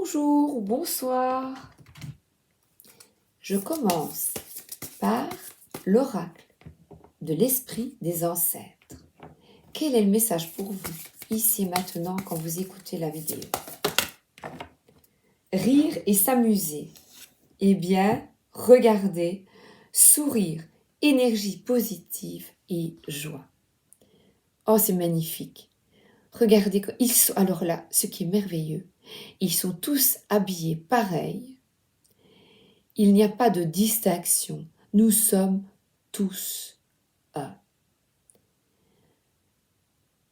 Bonjour ou bonsoir. Je commence par l'oracle de l'esprit des ancêtres. Quel est le message pour vous, ici et maintenant, quand vous écoutez la vidéo? Rire et s'amuser. Eh bien, regardez, sourire, énergie positive et joie. Oh, c'est magnifique. Regardez, ils sont, alors là, ce qui est merveilleux, ils sont tous habillés pareil. Il n'y a pas de distinction. Nous sommes tous un.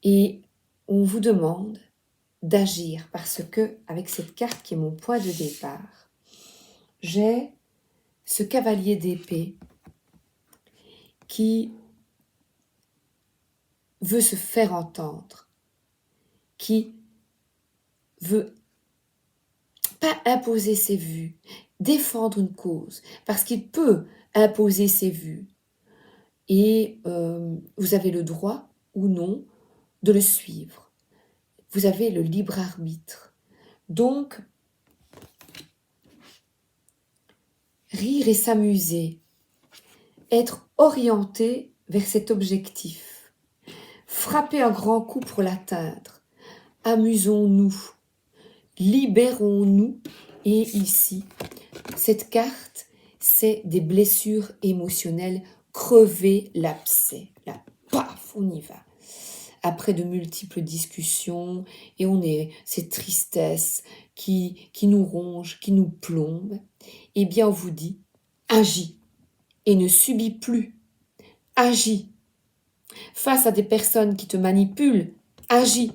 Et on vous demande d'agir parce que, avec cette carte qui est mon point de départ, j'ai ce cavalier d'épée qui veut se faire entendre, qui veut pas imposer ses vues, défendre une cause, parce qu'il peut imposer ses vues. Et vous avez le droit ou non de le suivre. Vous avez le libre arbitre. Donc, rire et s'amuser, être orienté vers cet objectif, frapper un grand coup pour l'atteindre, amusons-nous, libérons-nous. Et ici, cette carte, c'est des blessures émotionnelles, crever l'abcès. Là, paf, on y va. Après de multiples discussions, et cette tristesse qui nous ronge, qui nous plombe, eh bien on vous dit, agis et ne subis plus, agis. Face à des personnes qui te manipulent, agis,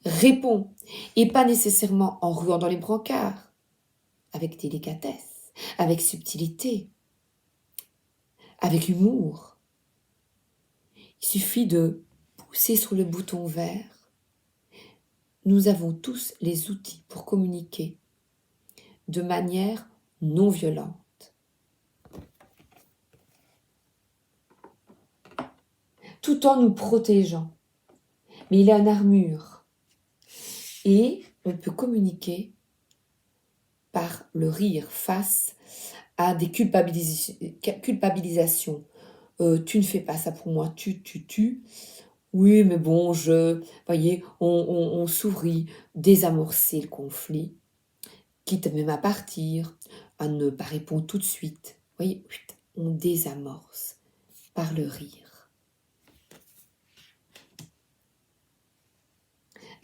réponds, et pas nécessairement en ruant dans les brancards, avec délicatesse, avec subtilité, avec humour. Il suffit de pousser sur le bouton vert. Nous avons tous les outils pour communiquer de manière non violente. Tout en nous protégeant. Mais il a une armure. Et on peut communiquer par le rire face à des culpabilisations. Tu ne fais pas ça pour moi, tu. Oui, mais bon, voyez, on sourit, désamorcer le conflit, quitte même à partir, à ne pas répondre tout de suite. Vous voyez, on désamorce par le rire.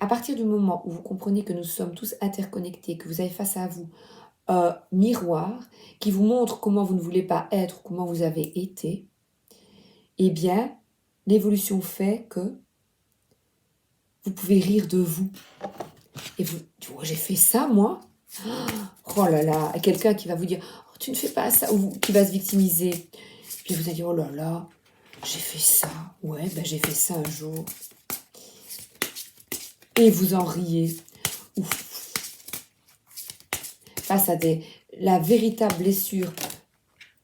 À partir du moment où vous comprenez que nous sommes tous interconnectés, que vous avez face à vous un miroir qui vous montre comment vous ne voulez pas être, comment vous avez été, eh bien, l'évolution fait que vous pouvez rire de vous. Et vous, tu vois, j'ai fait ça, moi. Oh là là, quelqu'un qui va vous dire, oh, tu ne fais pas ça, ou qui va se victimiser. Puis vous allez dire, oh là là, j'ai fait ça. Ouais, ben j'ai fait ça un jour. Et vous en riez. Ouf. Face à la véritable blessure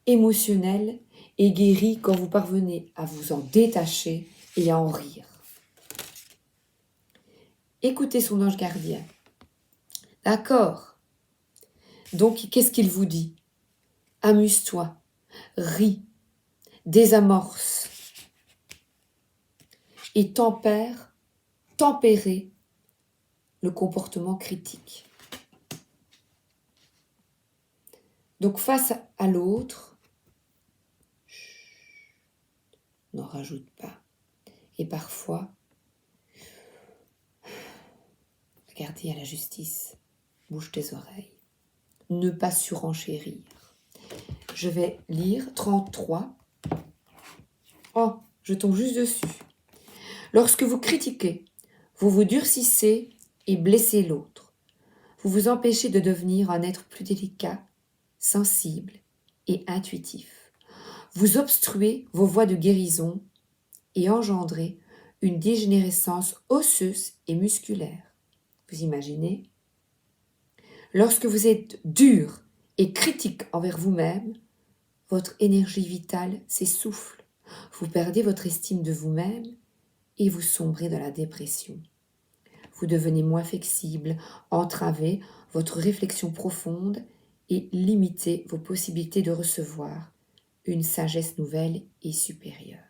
émotionnelle est guérie quand vous parvenez à vous en détacher et à en rire. Écoutez son ange gardien. D'accord. Donc, qu'est-ce qu'il vous dit? Amuse-toi, ris, désamorce et tempérer le comportement critique. Donc, face à l'autre, n'en rajoute pas. Et parfois, regardez à la justice, bouge tes oreilles. Ne pas surenchérir. Je vais lire 33. Oh, je tombe juste dessus. Lorsque vous critiquez, vous vous durcissez et blessez l'autre. Vous vous empêchez de devenir un être plus délicat, sensible et intuitif. Vous obstruez vos voies de guérison et engendrez une dégénérescence osseuse et musculaire. Vous imaginez? Lorsque vous êtes dur et critique envers vous-même, votre énergie vitale s'essouffle. Vous perdez votre estime de vous-même et vous sombrez dans la dépression. vous devenez moins flexible, entravez votre réflexion profonde et limitez vos possibilités de recevoir une sagesse nouvelle et supérieure.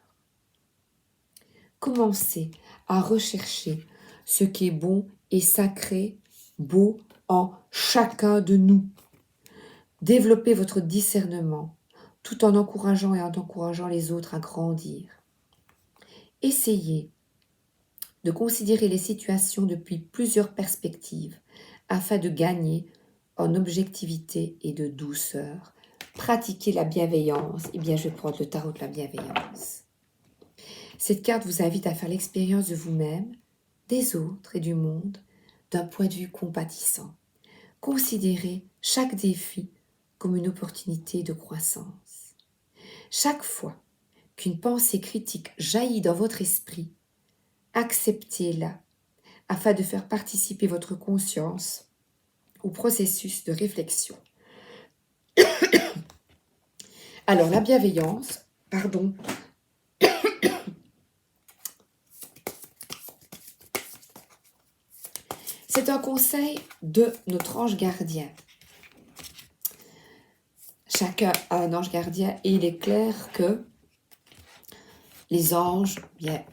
Commencez à rechercher ce qui est bon et sacré, beau en chacun de nous. Développez votre discernement tout en encourageant les autres à grandir. Essayez de considérer les situations depuis plusieurs perspectives afin de gagner en objectivité et de douceur. Pratiquez la bienveillance. Eh bien, je vais prendre le tarot de la bienveillance. Cette carte vous invite à faire l'expérience de vous-même, des autres et du monde d'un point de vue compatissant. Considérez chaque défi comme une opportunité de croissance. Chaque fois qu'une pensée critique jaillit dans votre esprit, acceptez-la afin de faire participer votre conscience au processus de réflexion. Alors, la bienveillance, c'est un conseil de notre ange gardien. Chacun a un ange gardien et il est clair que les anges, bien,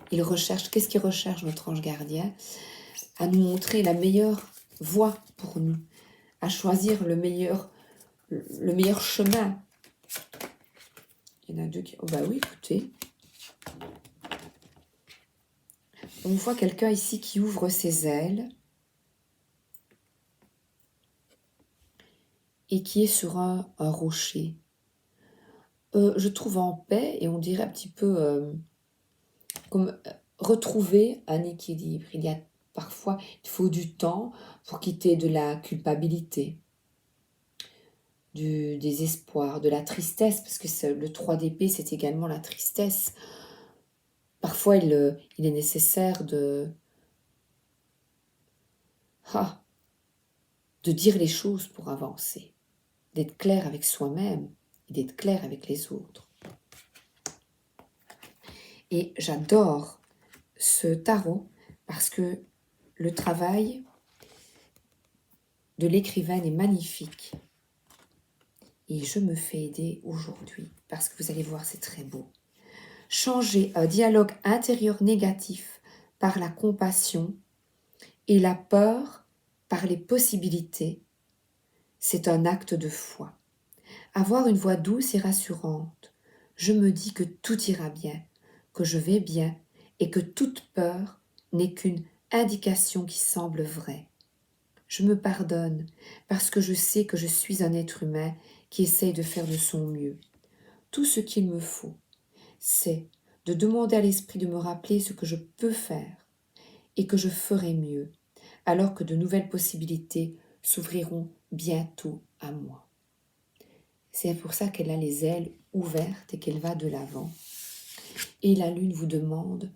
ils recherchent, qu'est-ce qu'ils recherchent notre ange gardien? À nous montrer la meilleure voie pour nous, à choisir le meilleur chemin. Il y en a deux qui... Oh bah oui, écoutez. On voit quelqu'un ici qui ouvre ses ailes et qui est sur un rocher. Je trouve en paix et on dirait un petit peu comme retrouver un équilibre. Il y a parfois, il faut du temps pour quitter de la culpabilité, du désespoir, de la tristesse, parce que le 3 d'épée, c'est également la tristesse. Parfois, il est nécessaire de dire les choses pour avancer, d'être clair avec soi-même et d'être clair avec les autres. Et j'adore ce tarot parce que le travail de l'écrivaine est magnifique. Et je me fais aider aujourd'hui parce que vous allez voir, c'est très beau. Changer un dialogue intérieur négatif par la compassion et la peur par les possibilités, c'est un acte de foi. Avoir une voix douce et rassurante, je me dis que tout ira bien, que je vais bien et que toute peur n'est qu'une indication qui semble vraie. Je me pardonne parce que je sais que je suis un être humain qui essaye de faire de son mieux. Tout ce qu'il me faut, c'est de demander à l'esprit de me rappeler ce que je peux faire et que je ferai mieux, alors que de nouvelles possibilités s'ouvriront bientôt à moi. C'est pour ça qu'elle a les ailes ouvertes et qu'elle va de l'avant. Et la lune vous demande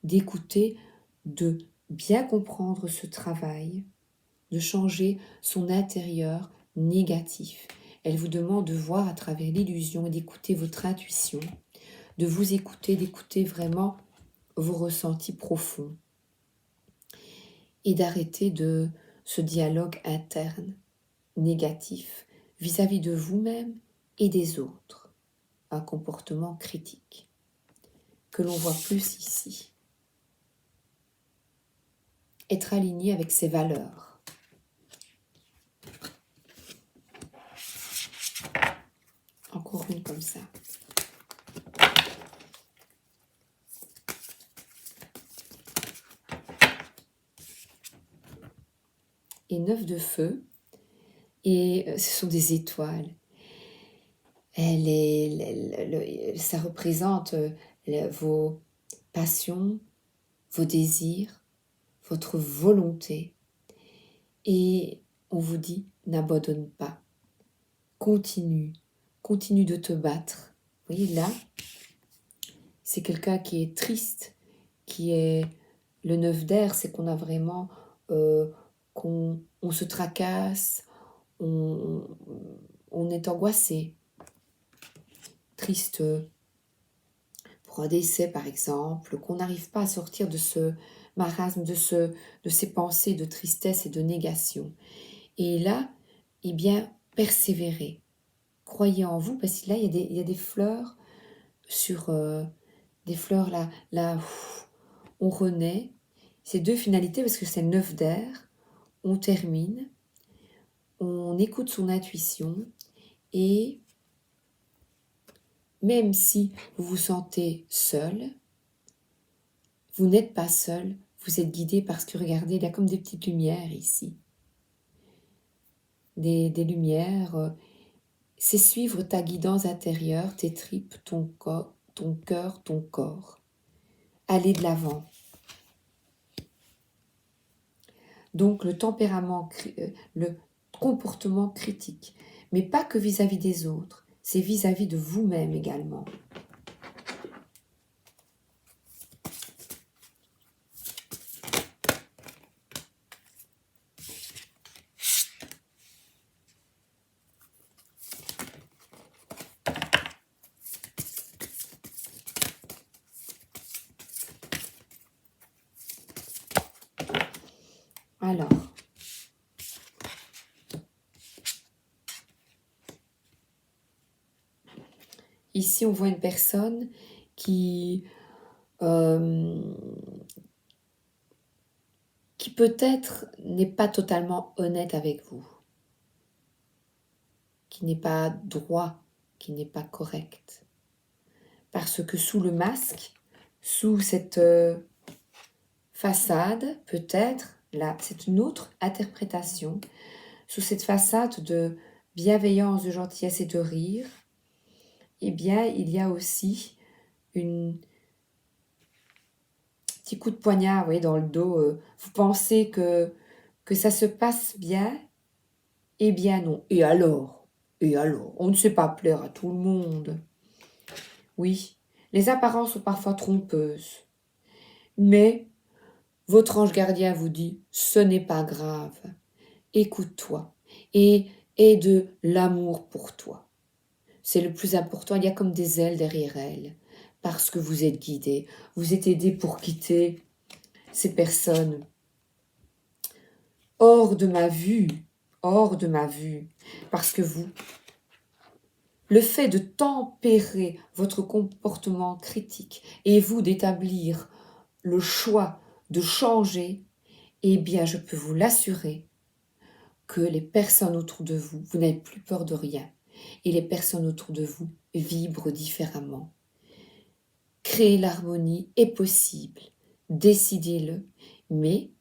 d'écouter, de bien comprendre ce travail, de changer son intérieur négatif. Elle vous demande de voir à travers l'illusion et d'écouter votre intuition, de vous écouter, d'écouter vraiment vos ressentis profonds et d'arrêter de ce dialogue interne négatif vis-à-vis de vous-même et des autres. Un comportement critique que l'on voit plus ici. Être aligné avec ses valeurs. Encore une comme ça. Et 9 de feu. Et ce sont des étoiles. Ça représente vos passions, vos désirs, votre volonté. Et on vous dit, n'abandonne pas. Continue de te battre. Vous voyez là, c'est quelqu'un qui est triste, qui est le 9 d'air, c'est qu'on a vraiment, on se tracasse, on est angoissé, triste pour un décès par exemple, qu'on n'arrive pas à sortir de marasme de ces pensées de tristesse et de négation. Et là, eh bien, persévérez. Croyez en vous, parce que là, il y a des fleurs sur... des fleurs là, on renaît. C'est deux finalités, parce que c'est le 9 d'air. On termine, on écoute son intuition, et même si vous vous sentez seul, vous n'êtes pas seul, vous êtes guidé parce que regardez, il y a comme des petites lumières ici. Des lumières, c'est suivre ta guidance intérieure, tes tripes, ton cœur, ton corps. Aller de l'avant. Donc le tempérament, le comportement critique, mais pas que vis-à-vis des autres, c'est vis-à-vis de vous-même également. Alors, ici on voit une personne qui peut-être n'est pas totalement honnête avec vous, qui n'est pas droit, qui n'est pas correct. Parce que sous le masque, sous cette façade, peut-être, là, c'est une autre interprétation, sous cette façade de bienveillance, de gentillesse et de rire, eh bien, il y a aussi un petit coup de poignard, oui, dans le dos. Vous pensez que ça se passe bien? Eh bien non. Et alors? On ne sait pas plaire à tout le monde. Oui, les apparences sont parfois trompeuses. Mais votre ange gardien vous dit, ce n'est pas grave. Écoute-toi et aie de l'amour pour toi. C'est le plus important, il y a comme des ailes derrière elle. Parce que vous êtes guidé, vous êtes aidé pour quitter ces personnes hors de ma vue, parce que vous, le fait de tempérer votre comportement critique et vous d'établir le choix de changer, eh bien, je peux vous l'assurer que les personnes autour de vous, vous n'avez plus peur de rien. Et les personnes autour de vous vibrent différemment. Créer l'harmonie est possible. Décidez-le, mais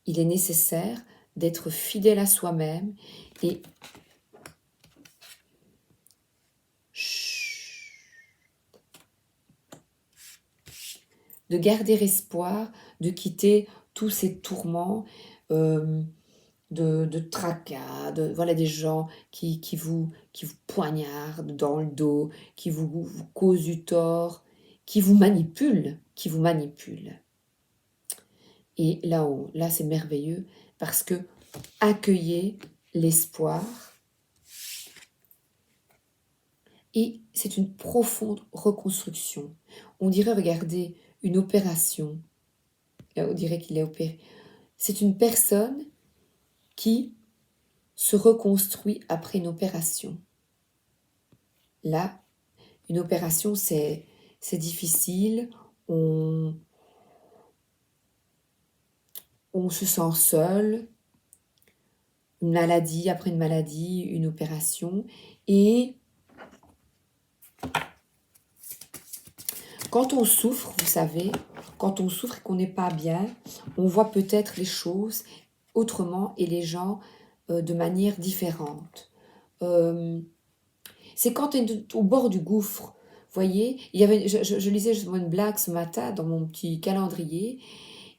il est nécessaire d'être fidèle à soi-même et de garder espoir, de quitter tous ces tourments de tracas, voilà, des gens qui vous poignardent dans le dos, qui vous causent du tort, qui vous manipulent. Et là c'est merveilleux parce que accueillez l'espoir et c'est une profonde reconstruction. On dirait, regardez, une opération. On dirait qu'il est opéré. C'est une personne qui se reconstruit après une opération. Là, une opération, c'est difficile. On se sent seul. Une maladie, après une maladie, une opération. Et quand on souffre, vous savez, quand on souffre et qu'on n'est pas bien, on voit peut-être les choses autrement et les gens de manière différente. C'est quand tu es au bord du gouffre. Vous voyez, je lisais justement une blague ce matin dans mon petit calendrier.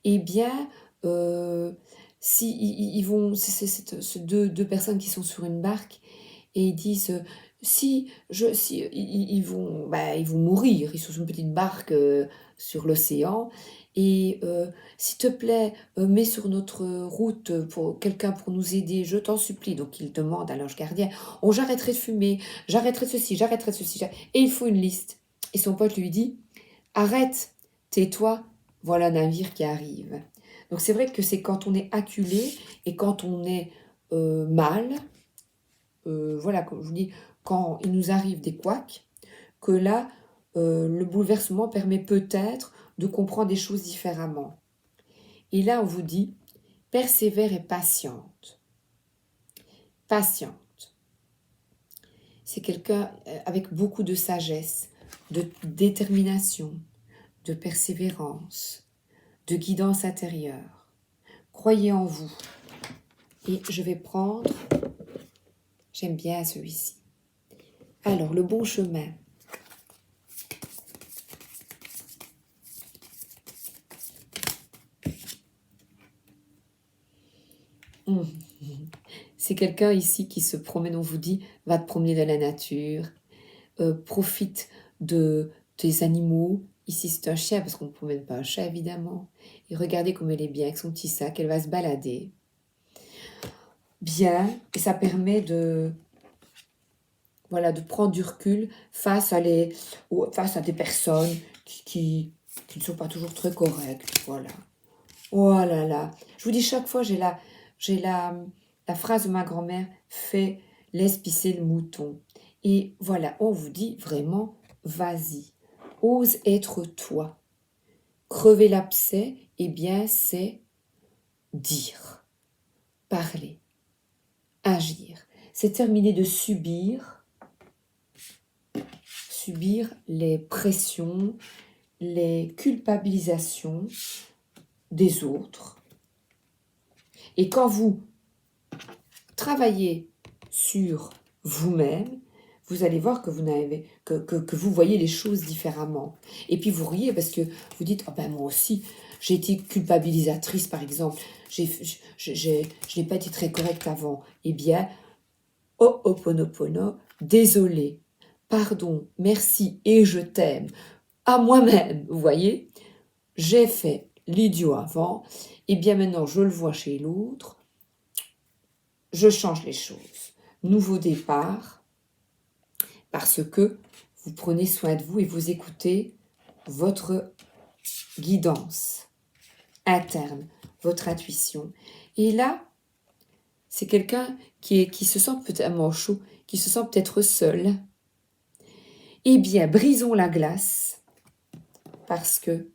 Eh bien, si ils vont, c'est deux personnes qui sont sur une barque et ils disent ils vont mourir. Ils sont sur une petite barque sur l'océan. Et s'il te plaît, mets sur notre route pour quelqu'un pour nous aider, je t'en supplie. Donc il demande à l'ange gardien, j'arrêterai de fumer, j'arrêterai de ceci, j'arrêterai de ceci. Et il faut une liste. Et son pote lui dit, arrête, tais-toi, voilà un navire qui arrive. Donc c'est vrai que c'est quand on est acculé et quand on est mal, voilà, comme je vous dis, quand il nous arrive des couacs, que là, le bouleversement permet peut-être de comprendre des choses différemment. Et là, on vous dit, persévère et patiente. Patiente. C'est quelqu'un avec beaucoup de sagesse, de détermination, de persévérance, de guidance intérieure. Croyez en vous. Et je vais prendre, j'aime bien celui-ci. Alors, le bon chemin. C'est quelqu'un ici qui se promène, on vous dit, va te promener dans la nature, profite des animaux. Ici, c'est un chien, parce qu'on ne promène pas un chat, évidemment. Et regardez comme elle est bien avec son petit sac, elle va se balader. Bien, et ça permet de, voilà, de prendre du recul face à des personnes qui ne sont pas toujours très correctes, voilà. Oh là là, je vous dis chaque fois, la phrase de ma grand-mère, fait laisse pisser le mouton. Et voilà, on vous dit vraiment, vas-y, ose être toi. Crever l'abcès, eh bien, c'est dire, parler, agir. C'est terminer de subir les pressions, les culpabilisations des autres. Et quand vous travaillez sur vous-même, vous allez voir que vous voyez les choses différemment. Et puis vous riez parce que vous dites, oh ben moi aussi, j'ai été culpabilisatrice par exemple, je n'ai pas été très correcte avant. Eh bien, Ho'oponopono, désolé, pardon, merci et je t'aime à moi-même, vous voyez, j'ai fait l'idiot avant, et bien maintenant je le vois chez l'autre, je change les choses. Nouveau départ, parce que vous prenez soin de vous et vous écoutez votre guidance interne, votre intuition. Et là, c'est quelqu'un qui se sent peut-être manchot, qui se sent peut-être seul. Eh bien, brisons la glace, parce que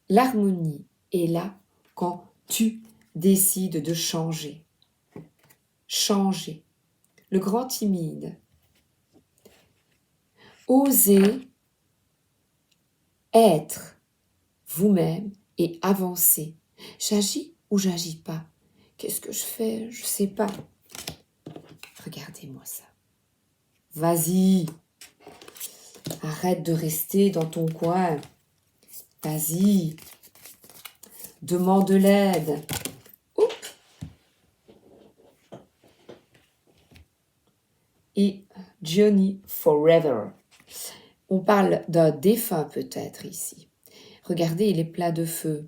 l'harmonie est là quand tu décides de changer. Changer. Le grand timide. Osez être vous-même et avancer. J'agis ou j'agis pas? Qu'est-ce que je fais? Je sais pas. Regardez-moi ça. Vas-y. Arrête de rester dans ton coin. Vas-y. Demande de l'aide. Oups. Et Johnny Forever. On parle d'un défunt peut-être ici. Regardez, il est plein de feu.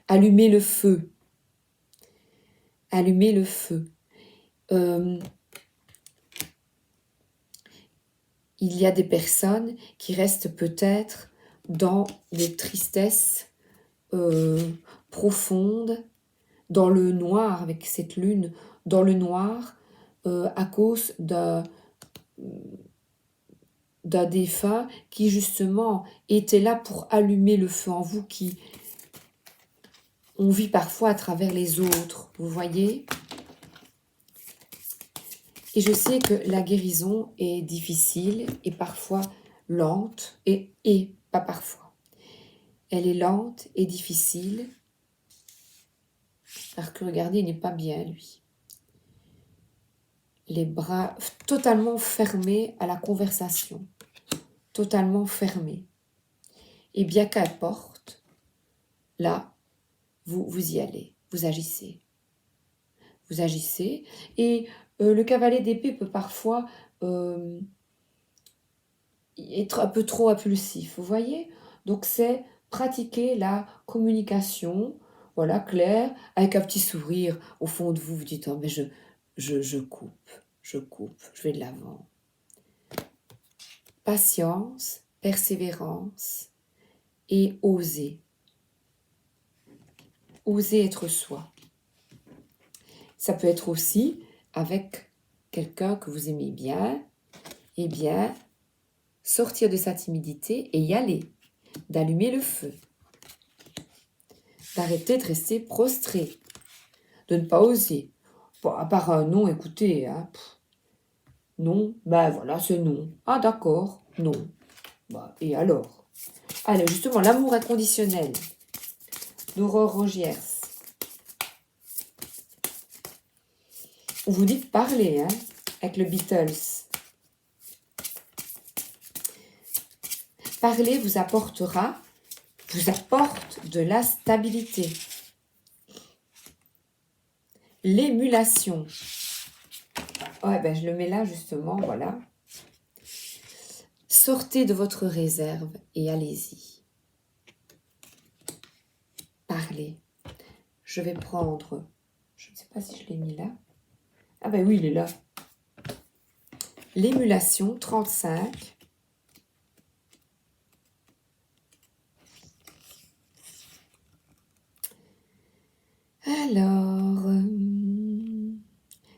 Allumez le feu. Allumez le feu. Il y a des personnes qui restent peut-être dans des tristesses profondes, dans le noir, avec cette lune, dans le noir, à cause d'un défunt qui justement était là pour allumer le feu en vous, qui on vit parfois à travers les autres, vous voyez? Et je sais que la guérison est difficile et parfois lente, et pas parfois. Elle est lente et difficile, parce que regardez, il n'est pas bien, lui. Les bras totalement fermés à la conversation, totalement fermés. Et bien qu'importe, là, vous y allez, vous agissez. Vous agissez, et le cavalier d'épée peut parfois être un peu trop impulsif, vous voyez? Donc c'est pratiquer la communication, voilà, claire, avec un petit sourire au fond de vous. Vous dites, oh, mais je coupe, je vais de l'avant. Patience, persévérance et oser. Oser être soi. Ça peut être aussi avec quelqu'un que vous aimez bien, eh bien, sortir de sa timidité et y aller, d'allumer le feu, d'arrêter de rester prostré, de ne pas oser. Bon, à part un non, écoutez, hein, non, ben voilà, c'est non. Ah d'accord, non. Bah, et alors? Allez, justement, l'amour inconditionnel d'Aurore Rogiers. Vous dites parler, hein, avec le Beatles. Parler vous apporte de la stabilité. L'émulation. Ouais, ben je le mets là justement, voilà. Sortez de votre réserve et allez-y. Parlez. Je vais prendre, je ne sais pas si je l'ai mis là. Ah ben oui, il est là. L'émulation, 35. Alors,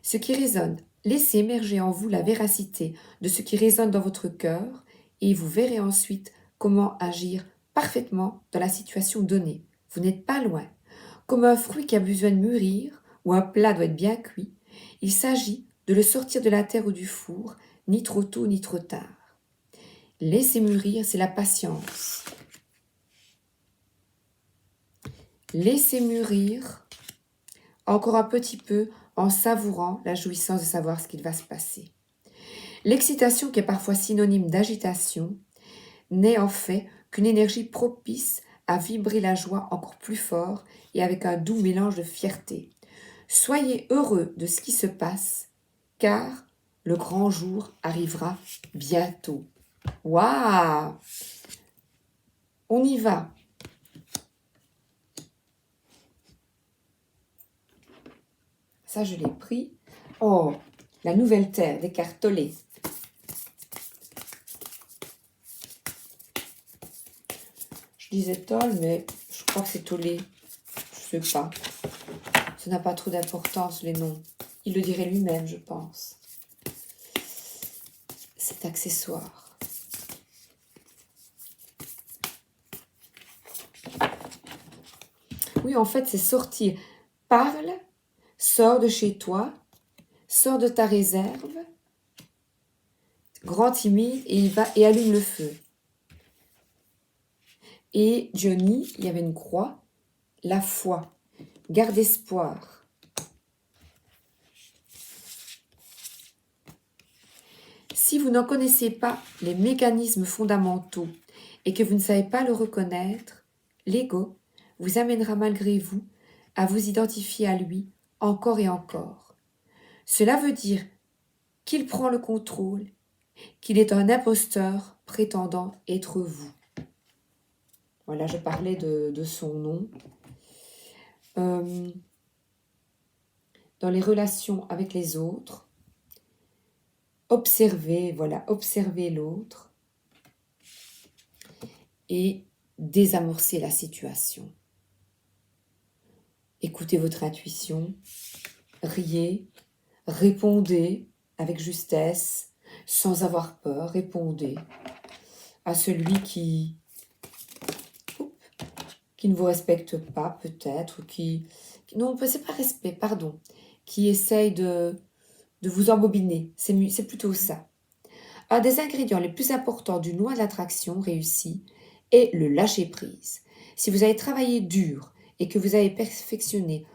ce qui résonne, laissez émerger en vous la véracité de ce qui résonne dans votre cœur et vous verrez ensuite comment agir parfaitement dans la situation donnée. Vous n'êtes pas loin. Comme un fruit qui a besoin de mûrir ou un plat doit être bien cuit, il s'agit de le sortir de la terre ou du four, ni trop tôt ni trop tard. Laisser mûrir, c'est la patience. Laissez mûrir encore un petit peu en savourant la jouissance de savoir ce qu'il va se passer. L'excitation, qui est parfois synonyme d'agitation, n'est en fait qu'une énergie propice à vibrer la joie encore plus fort et avec un doux mélange de fierté. Soyez heureux de ce qui se passe, car le grand jour arrivera bientôt. Waouh! On y va! Ça, je l'ai pris. Oh, la nouvelle terre des cartes Tollé. Je disais Toll, mais je crois que c'est Tollé. Je sais pas. Ça n'a pas trop d'importance, les noms. Il le dirait lui-même, je pense. C'est accessoire. Oui, en fait, c'est sortir. Parle, sors de chez toi, sors de ta réserve, grand timide, et il va et allume le feu. Et Johnny, il y avait une croix, la foi, garde espoir. Si vous n'en connaissez pas les mécanismes fondamentaux et que vous ne savez pas le reconnaître, l'ego vous amènera malgré vous à vous identifier à lui encore et encore. Cela veut dire qu'il prend le contrôle, qu'il est un imposteur prétendant être vous. Voilà, je parlais de son nom. Dans les relations avec les autres, observez l'autre et désamorcer la situation. Écoutez votre intuition, riez, répondez avec justesse, sans avoir peur, répondez à celui qui ne vous respecte pas peut-être, non, c'est pas respect, pardon, qui essaye de vous embobiner, c'est plutôt ça. Un des ingrédients les plus importants d'une loi de l'attraction réussie est le lâcher-prise. Si vous avez travaillé dur et que vous avez perfectionné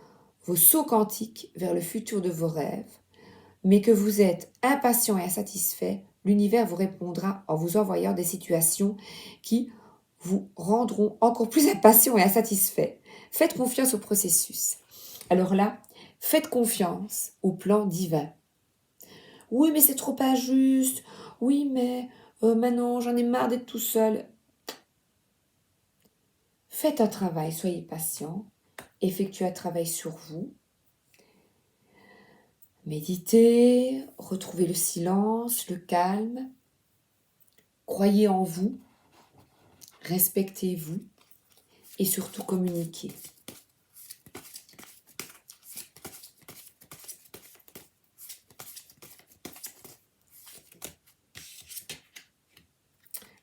vos sauts quantiques vers le futur de vos rêves, mais que vous êtes impatient et insatisfait, l'univers vous répondra en vous envoyant des situations qui vous rendront encore plus impatient et insatisfait. Faites confiance au processus. Alors là, faites confiance au plan divin. Oui, mais c'est trop injuste. Oui, mais maintenant, j'en ai marre d'être tout seul. Faites un travail, soyez patient. Effectuez un travail sur vous. Méditez, retrouvez le silence, le calme. Croyez en vous. Respectez-vous. Et surtout, communiquez.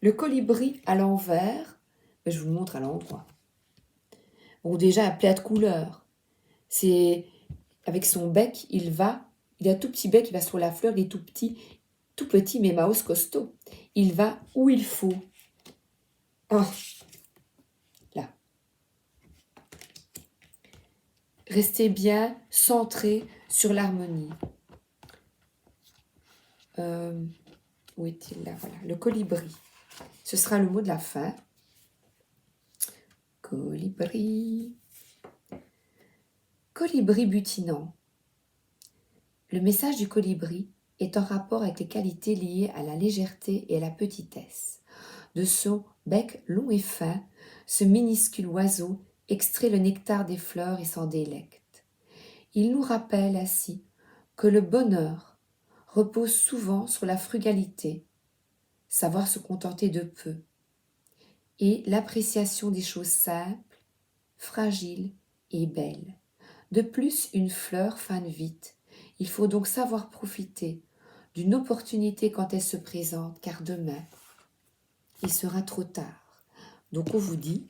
Le colibri à l'envers, je vous le montre à l'endroit. Bon, déjà, un plat de couleur. C'est avec son bec, il a un tout petit bec, il va sur la fleur, il est tout petit, mais Maos costaud. Il va où il faut. Ah, là. Restez bien centré sur l'harmonie. Où est-il là? Voilà, le colibri. Ce sera le mot de la fin. Colibri. Colibri butinant. Le message du colibri est en rapport avec les qualités liées à la légèreté et à la petitesse. De son bec long et fin, ce minuscule oiseau extrait le nectar des fleurs et s'en délecte. Il nous rappelle ainsi que le bonheur repose souvent sur la frugalité, savoir se contenter de peu, et l'appréciation des choses simples, fragiles et belles. De plus, une fleur fane vite. Il faut donc savoir profiter d'une opportunité quand elle se présente, car demain, il sera trop tard. Donc on vous dit,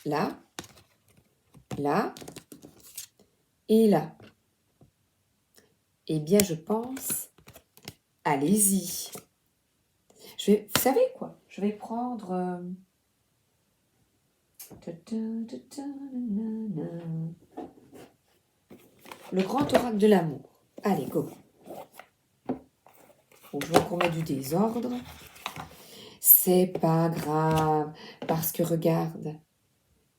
là, là et là. Eh bien, je pense, allez-y. Vous savez quoi? Je vais prendre... le grand oracle de l'amour. Allez, go. Bon, je vais encore mettre du désordre. C'est pas grave, parce que regarde,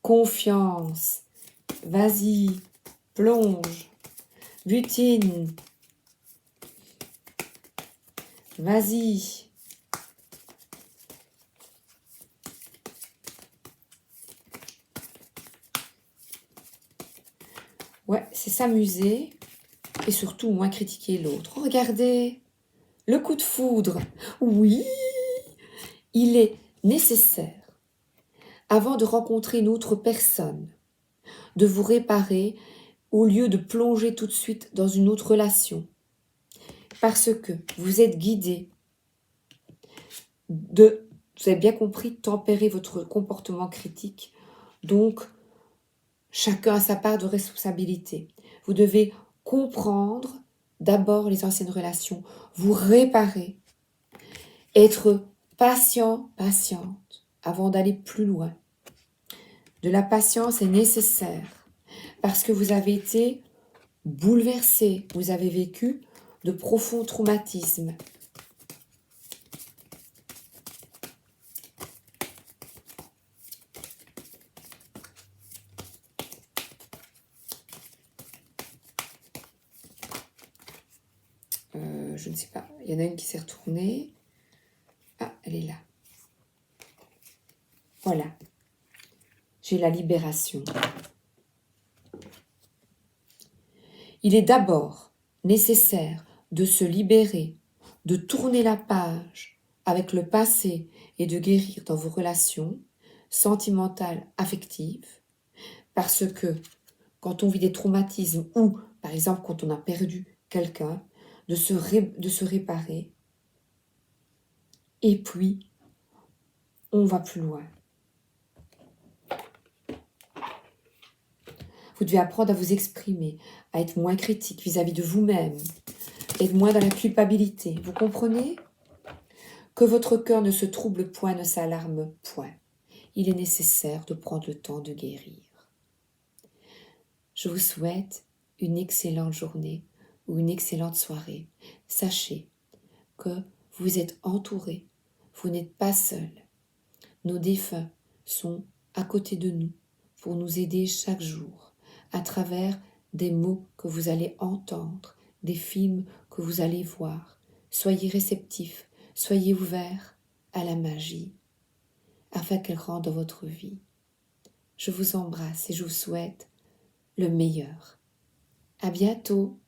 confiance, vas-y, plonge, butine, vas-y. Ouais, c'est s'amuser et surtout moins critiquer l'autre. Regardez, le coup de foudre. Oui, il est nécessaire, avant de rencontrer une autre personne, de vous réparer au lieu de plonger tout de suite dans une autre relation. Parce que vous êtes guidé vous avez bien compris, tempérer votre comportement critique. Donc, chacun a sa part de responsabilité. Vous devez comprendre d'abord les anciennes relations, vous réparer, être patient, patiente, avant d'aller plus loin. De la patience est nécessaire parce que vous avez été bouleversé, vous avez vécu de profonds traumatismes. Je ne sais pas, il y en a une qui s'est retournée. Ah, elle est là. Voilà. J'ai la libération. Il est d'abord nécessaire de se libérer, de tourner la page avec le passé et de guérir dans vos relations sentimentales, affectives, parce que quand on vit des traumatismes ou, par exemple, quand on a perdu quelqu'un, de se réparer, et puis on va plus loin. Vous devez apprendre à vous exprimer, à être moins critique vis-à-vis de vous-même, être moins dans la culpabilité. Vous comprenez? Que votre cœur ne se trouble point, ne s'alarme point. Il est nécessaire de prendre le temps de guérir. Je vous souhaite une excellente journée ou une excellente soirée. Sachez que vous êtes entouré, vous n'êtes pas seul. Nos défunts sont à côté de nous pour nous aider chaque jour à travers des mots que vous allez entendre, des films que vous allez voir. Soyez réceptifs, soyez ouverts à la magie afin qu'elle rentre dans votre vie. Je vous embrasse et je vous souhaite le meilleur. À bientôt.